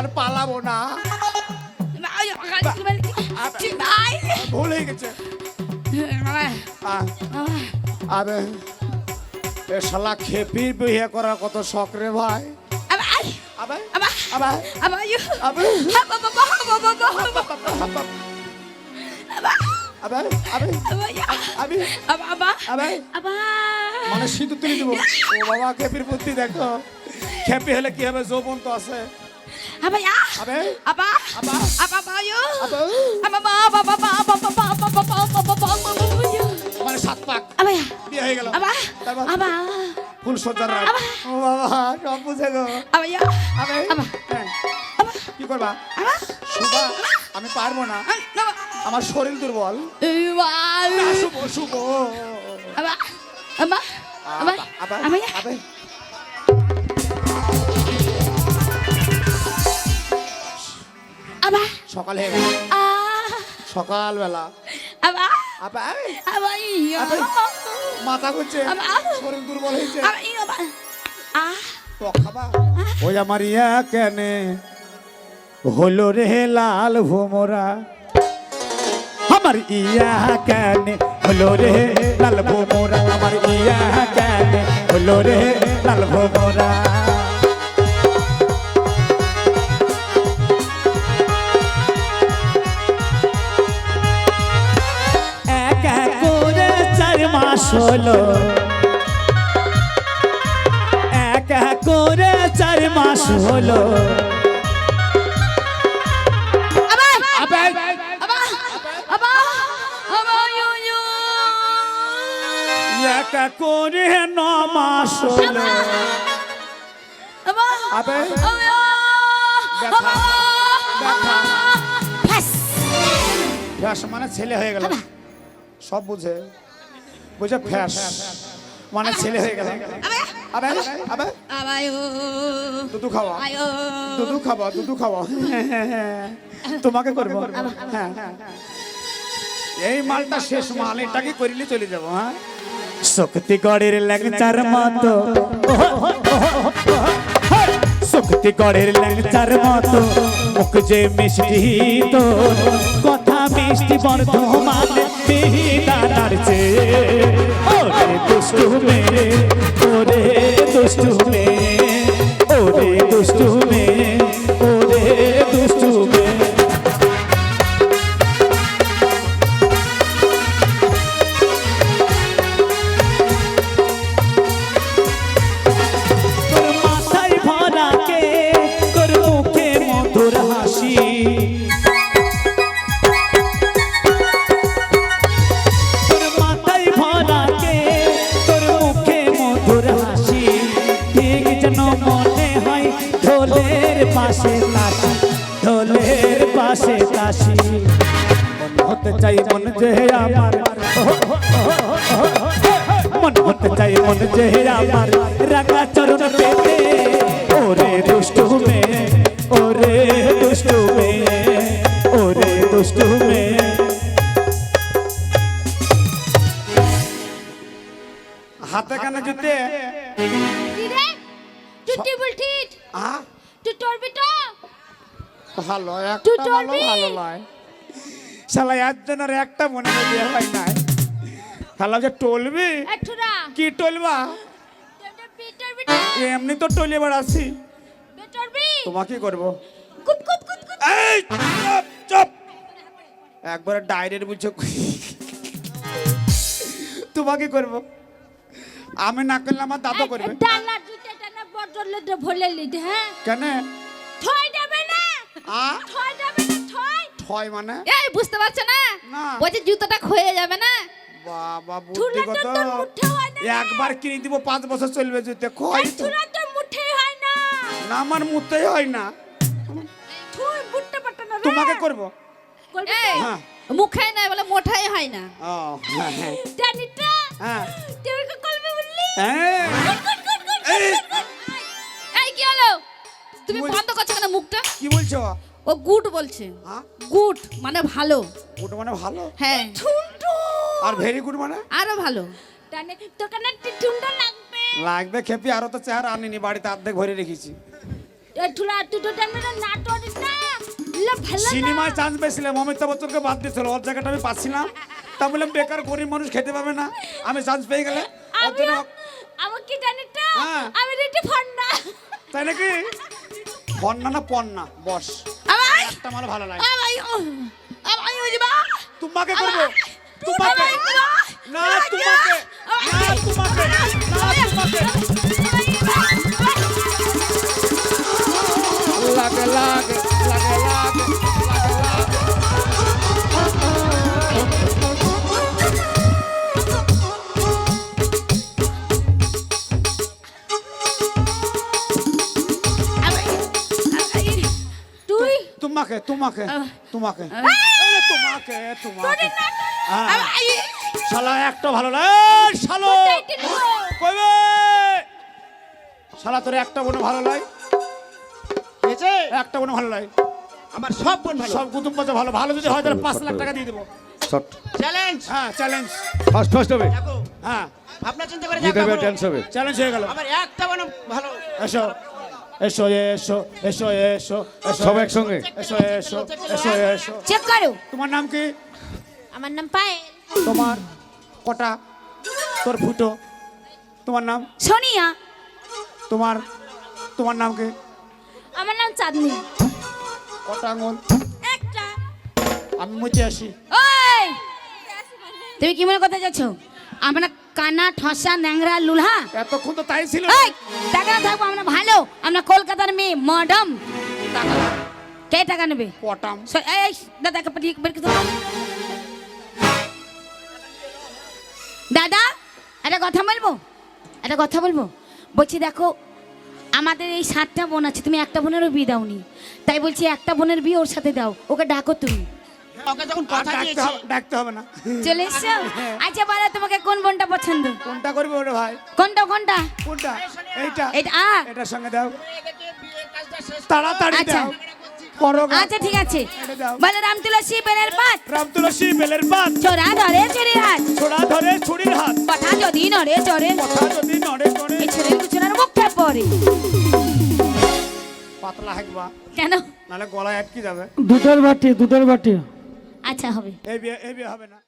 আর পালাবো না। ভুল হয়ে গেছে। আবে এ শালা খেপির বিয়ে করার কত শখ রে ভাই। আবে আবে আবে আবে মানে সিঁদুর তুলে দিব। ও বাবা খেপির বুদ্ধি দেখো। খেপি হলে কি হবে? যৌবন তো আছে। মানে 7 পাক বিয়ে হয়ে গেল। ফুল সজ্জার রাত। ও বাবা সব বুঝে গো। কি করবা? শুভা আমি পারবো না, আমার শরীর দুর্বল। শুভ শুভ সকাল হয়ে গেল, সকাল বেলা মাথা ঘুরছে, শরীর দুর্বল হয়েছে। ওই আমার ইয়া কেনে হলো রে লাল ভোমরা, আমার ইয়া কেনে হলো রে লাল ভোমরা, আমার ইয়া কেনে হলো রে লাল ভোমরা। এক এক করে 4 মাস হলো, এক এক করে 4 মাস হলো। একা করে 9 মাস হলো। আবে ফ্যাস মানে ছেলে হয়ে গেল, সব বুঝে বুঝে। ফ্যাস মানে ছেলে হয়ে গেল। আবে আবে দুধু খাওয়া, দুধু খাওয়া, দুধু খাওয়া। তোমাকে করবো। হ্যাঁ এই মালটা শেষ মাল, এটাকে করিলে চলে যাবো। হ্যাঁ শক্তিগড়ের ল্যাংচার মতো, শক্তিগড়ের ল্যাংচার মতো মুখ যে মিষ্টি, তো কথা মিষ্টি বর্ধমানে মিহিদানার চেয়ে। ওরে দুষ্টু মেয়ে, ওরে দুষ্টু মেয়ে, ওরে দুষ্টু মেয়ে, ওরে দুষ্টু মেয়ে। ঢোলের পাশে তাসি মন হতে চাই মন যে আমার, মন হতে চাই মন যে আমার রাঙা চরণ পেতে। ওরে দুষ্টু মেয়ে, ওরে দুষ্টু মেয়ে, ওরে দুষ্টু মেয়ে। হাতে কানে জুতে ভালো, একটা ভালো ভালো নয় শালা। একজনের একটা মনে বিয়ে হয় নাই। খালা যে টলবি কি টলবা? এমনি তো টলে বেড়াচ্ছি, তোমাকে করবো। একবারে ডাইরেক্ট বুঝছো, তোমাকে করবো। আমি না করলে আমার দাদা করবে। কেন মানে বুঝতে পারছো না? বলছে জুতোটা ক্ষয়ে যাবে না। বাবা বুদ্ধি কত! একবার কিনে দিব 5 বছর চলবে জুতো। ক্ষয় হয় না, না আমার মুতেই হয় না। তোমাকে করব। হ্যাঁ মুখে না বলে মোটাই হয় না। ও হ্যাঁ জানিটা হ্যাঁ তুই কি করবে বললি? হ্যাঁ এই কি হলো? তুমি বন্ধ করছো কেন মুখটা? কি বলছো? ও গুড বলছে। গুড মানে ভালো। গুড মানে ভালো? হ্যাঁ। আর ভেরি গুড মানে আরো ভালো। জানে তো কেন টিটুন্ডা লাগবে? লাগবে খেপি, আরো তো চেহারা আনিনি, বাড়িতে অর্ধেক ভরে রেখেছি। ঠুলা দুটো টাইমে নাটক না লা ভালো সিনেমায় চান্স পেয়েছিলাম অমিতাভ বচ্চনকে বাদ দিয়েছিল, ওর জায়গাটা আমি পাচ্ছিলাম। তা বললাম বেকার গরিব মানুষ খেতে পাবে না, আমি চান্স পেয়ে গেলে ওর জন্য। আমার কি জানিটা হ্যাঁ। আমি রেডি ফন্ডা তাই নাকি? পন্না না পন্না বস, আমাই একটা আমার ভালো লাগে। আমাই আমাই ওই বা তোমাকে করবো, তোমাকে না, তোমাকে না, তোমাকে না, তোমাকে লাগে লাগে লাগে লাগে লাগে। তুই তোমাকে তোমাকে তোমাকে আরে তোমাকে তোমাকে হ্যাঁ। আমাই শালা একটা ভালো লাগে শালো কইবে শালা তোর একটা বোন ভালো লাগে, হয়েছে একটা বোন ভালো লাগে, আমার সব বোন ভালো সব কুটুম বাচ্চা ভালো ভালো যদি হয় তাহলে 5 লাখ টাকা দিয়ে দেবো। শর্ট চ্যালেঞ্জ হ্যাঁ চ্যালেঞ্জ, ফার্স্ট ফার্স্ট হবে, দেখো হ্যাঁ আপনার চিন্তা করে জিতে দেখো হবে, ডান্স হবে। চ্যালেঞ্জ হয়ে গেল। আমার একটা বোন ভালো এসো এসো এসো এসো এসো এসো সব একসঙ্গে। এসো এসো এসো এসো। চেক করো তোমার নাম কি? আমার নাম পায়েল তোমার কটা? তোর ফুটো। তোমার নাম? সোনিয়া তোমার তোমার নাম কি? আমার নাম চাঁদনি কটা আঙুল? একটা আমি মুচে আসি। ওই তুমি কি মনে কথা যাচ্ছ আমরা কানা ঠসা ন্যাংরা লুলহা এতক্ষণ তো তাই ছিল। এই টাকা না থাকবো আমরা ভালো আমরা কলকাতার মেয়ে ম্যাডাম কে টাকা নেবে পটাম। এই দাদাকে পাঠিয়ে বের করে দাও। দাদা একটা কথা বলবো, একটা কথা বলবো। বলছি দেখো আমাদের এই 7টা বোন আছে, তুমি একটা বোনেরও বিয়ে দাওনি, তাই বলছি একটা বোনের বিয়ে ওর সাথে দাও, ওকে ডাকো তুমি। ওকে যখন আর কথা দিয়েছি ডাকতে হবে না। চলে এসছো? আচ্ছা বলো তোমাকে কোন বোনটা পছন্দ? কোনটা করবে ওরে ভাই? কোনটা কোনটা? কোনটা? এইটা এটা এটার সঙ্গে দাও, এদেরকে বিয়ের কাজটা শেষ তাড়াতাড়ি আচ্ছা। দাও। করো গা। আচ্ছা ঠিক আছে এটা দাও। বলো রাম তুলসী বেলের পাত রাম তুলসী বেলের পাত, চোরা ধরে চুরির হাত ছোড়া ধরে ছুরির হাত, কথা যদি নড়ে চড়ে কথা যদি নড়ে করে এই ছুরির কুচুরার মুখটা পড়ে। পাতলা হাঁকবা, কেন? নাহলে গলায় আটকে যাবে। দুধের বাটি আচ্ছা হবে। এই বিয়ে হবে না।